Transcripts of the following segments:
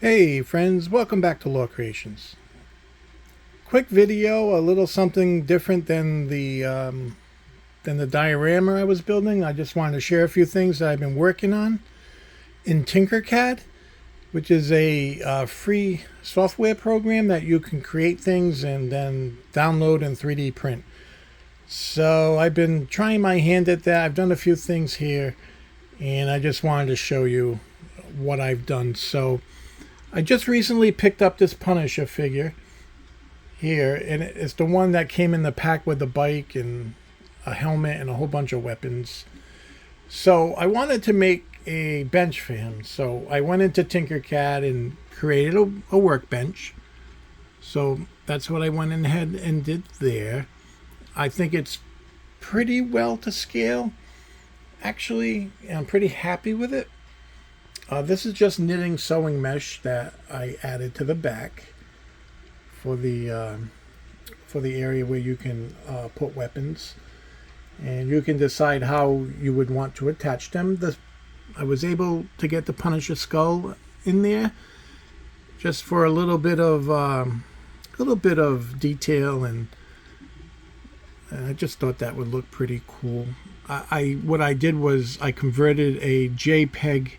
Hey friends, welcome back to Law Creations. Quick video, a little something different than the diorama I was building. I just wanted to share a few things that I've been working on in tinkercad, which is a free software program that you can create things and then download and 3D print. So I've been trying my hand at that. I've done a few things here, and I just wanted to show you what I've done. So I just recently picked up this Punisher figure here, and it's the one that came in the pack with the bike and a helmet and a whole bunch of weapons. So I wanted to make a bench for him. So I went into tinkercad and created a workbench. So that's what I went ahead and did there. I think it's pretty well to scale. Actually, I'm pretty happy with it. This is just knitting sewing mesh that I added to the back for the area where you can put weapons, and you can decide how you would want to attach them. I was able to get the Punisher skull in there just for a little bit of detail, and I just thought that would look pretty cool. What I did was I converted a JPEG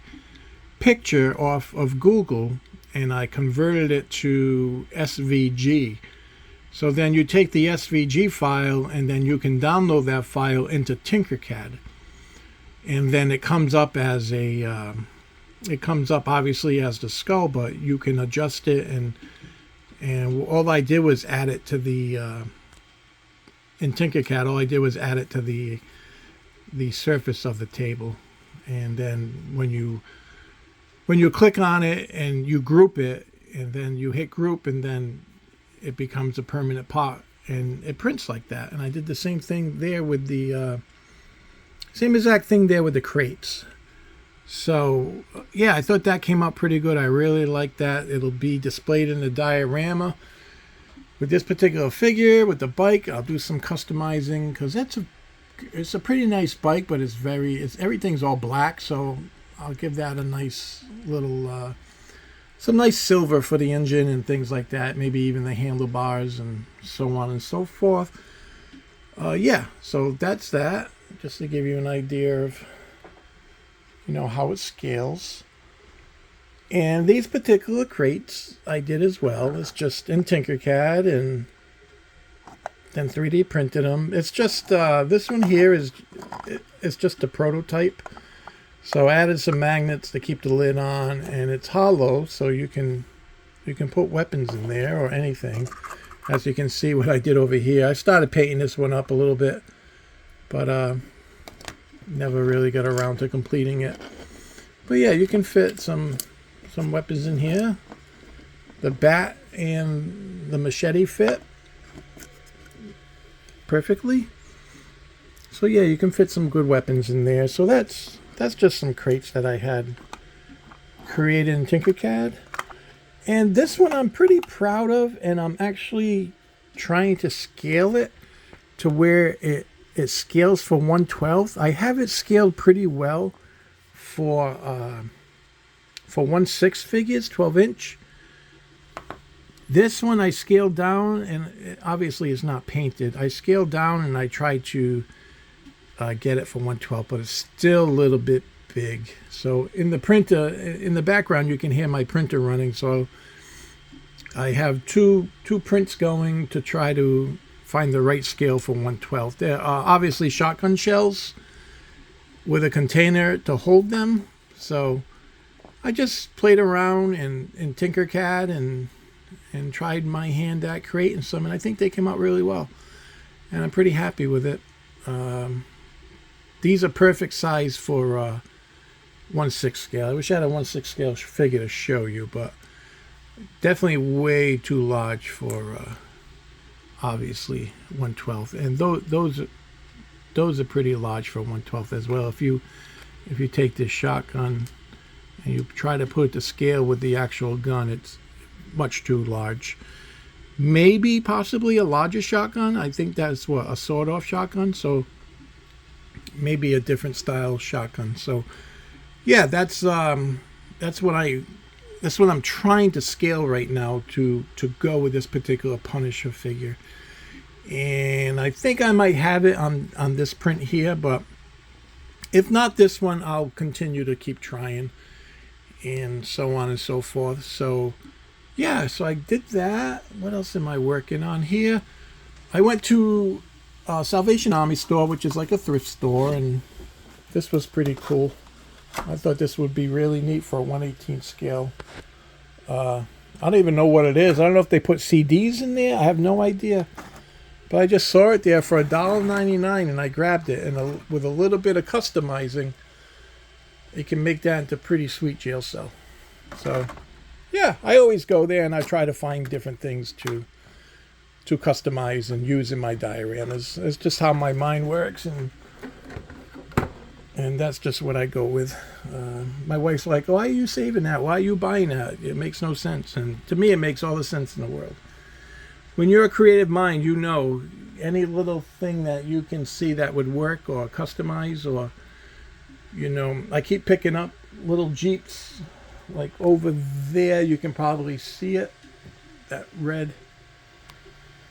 picture off of Google and I converted it to SVG. So then you take the SVG file and then you can download that file into tinkercad, and then it comes up as it comes up obviously as the skull, but you can adjust it, and all I did was add it to the in tinkercad all I did was add it to the surface of the table. And then when you click on it and you group it, and then you hit group, and then it becomes a permanent part, and it prints like that. And I did the same thing there with the same exact thing there with the crates. So yeah, I thought that came out pretty good. I really like that. It'll be displayed in the diorama with this particular figure with the bike. I'll do some customizing because it's a pretty nice bike, but everything's all black, so I'll give that a nice little some nice silver for the engine and things like that, maybe even the handlebars and so on and so forth. Yeah, so that's that, just to give you an idea of how it scales. And these particular crates I did as well. It's just in tinkercad and then 3D printed them. It's just this one here it's just a prototype. So I added some magnets to keep the lid on, and it's hollow, so you can put weapons in there or anything. As you can see what I did over here. I started painting this one up a little bit, but never really got around to completing it. But yeah, you can fit some weapons in here. The bat and the machete fit perfectly. So yeah, you can fit some good weapons in there. So that's just some crates that I had created in tinkercad. And this one I'm pretty proud of, and I'm actually trying to scale it to where it scales for 1/12. I have it scaled pretty well for 1/6 figures, 12-inch. This one I scaled down, and it obviously is not painted. I scaled down and I tried to get it for 1/12, but it's still a little bit big. So in the printer, in the background, you can hear my printer running. So I have two prints going to try to find the right scale for 1/12. There are obviously shotgun shells with a container to hold them. So I just played around in tinkercad and tried my hand at creating some, and I think they came out really well, and I'm pretty happy with it. These are perfect size for 1/6 scale. I wish I had a 1/6 scale figure to show you, but definitely way too large for obviously 1/12. And those are pretty large for 1/12 as well. If you take this shotgun and you try to put it to scale with the actual gun, it's much too large. Maybe possibly a larger shotgun. I think that's what, a sawed-off shotgun. So maybe a different style shotgun. So yeah, that's what I that's what I'm trying to scale right now to go with this particular Punisher figure. And I think I might have it on this print here, but if not this one, I'll continue to keep trying, and so on and so forth. So yeah, so I did that. What else am I working on here? I went to Salvation Army store, which is like a thrift store, and this was pretty cool. I thought this would be really neat for a 1/18 scale. I don't even know what it is. I don't know if they put CDs in there. I have no idea. But I just saw it there for $1.99, and I grabbed it. And with a little bit of customizing, it can make that into pretty sweet jail cell. So yeah, I always go there and I try to find different things to customize and use in my dioramas. It's just how my mind works, and that's just what I go with. My wife's like, "Why are you saving that? Why are you buying that? It makes no sense." And to me, it makes all the sense in the world. When you're a creative mind, you know any little thing that you can see that would work or customize, or, you know, I keep picking up little Jeeps. Like over there, you can probably see it, that red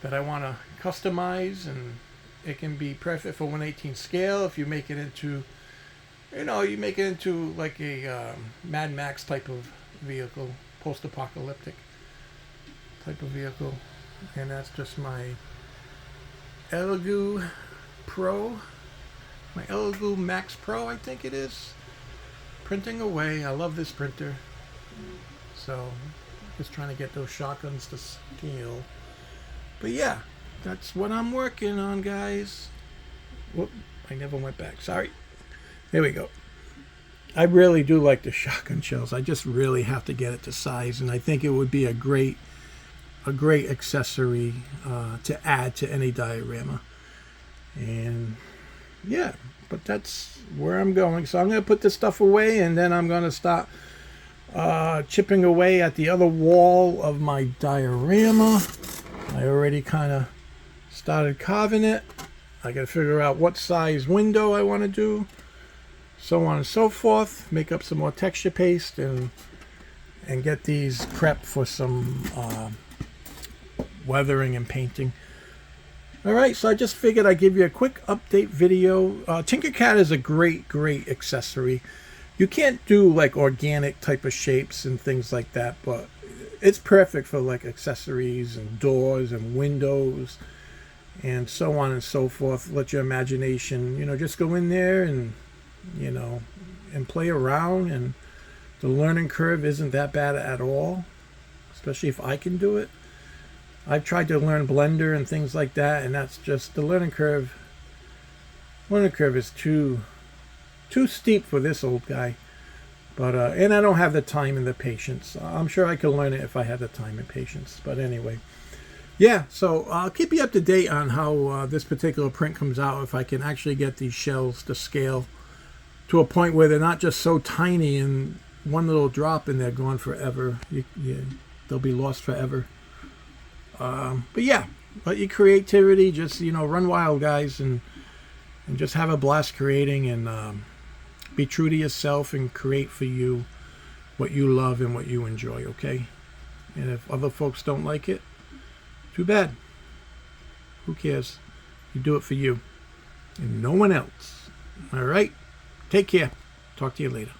that I want to customize, and it can be perfect for 1/18 scale if you make it into, you know, you make it into like a Mad Max type of vehicle, post-apocalyptic type of vehicle. And that's just my Elegoo Pro, my Elegoo Max Pro, I think it is. Printing away. I love this printer. So just trying to get those shotguns to scale. But yeah, that's what I'm working on, guys. Whoop, I never went back. Sorry. There we go. I really do like the shotgun shells. I just really have to get it to size, and I think it would be a great accessory to add to any diorama. And yeah, but that's where I'm going. So I'm going to put this stuff away, and then I'm going to start chipping away at the other wall of my diorama. I already kind of started carving it. I got to figure out what size window I want to do, so on and so forth. Make up some more texture paste and get these prepped for some weathering and painting. Alright, so I just figured I'd give you a quick update video. Tinkercad is a great accessory. You can't do like organic type of shapes and things like that, but it's perfect for like accessories and doors and windows and so on and so forth. Let your imagination, you know, just go in there and, you know, and play around, and the learning curve isn't that bad at all, especially if I can do it. I've tried to learn Blender and things like that, and that's just, the learning curve is too steep for this old guy. But and I don't have the time and the patience. I'm sure I could learn it if I had the time and patience. But anyway, yeah, so I'll keep you up to date on how this particular print comes out, if I can actually get these shells to scale to a point where they're not just so tiny and one little drop and they're gone forever. They'll be lost forever. But yeah, let your creativity just, you know, run wild, guys, and just have a blast creating, and be true to yourself and create for you what you love and what you enjoy, okay? And if other folks don't like it, too bad. Who cares? You do it for you and no one else. All right, take care. Talk to you later.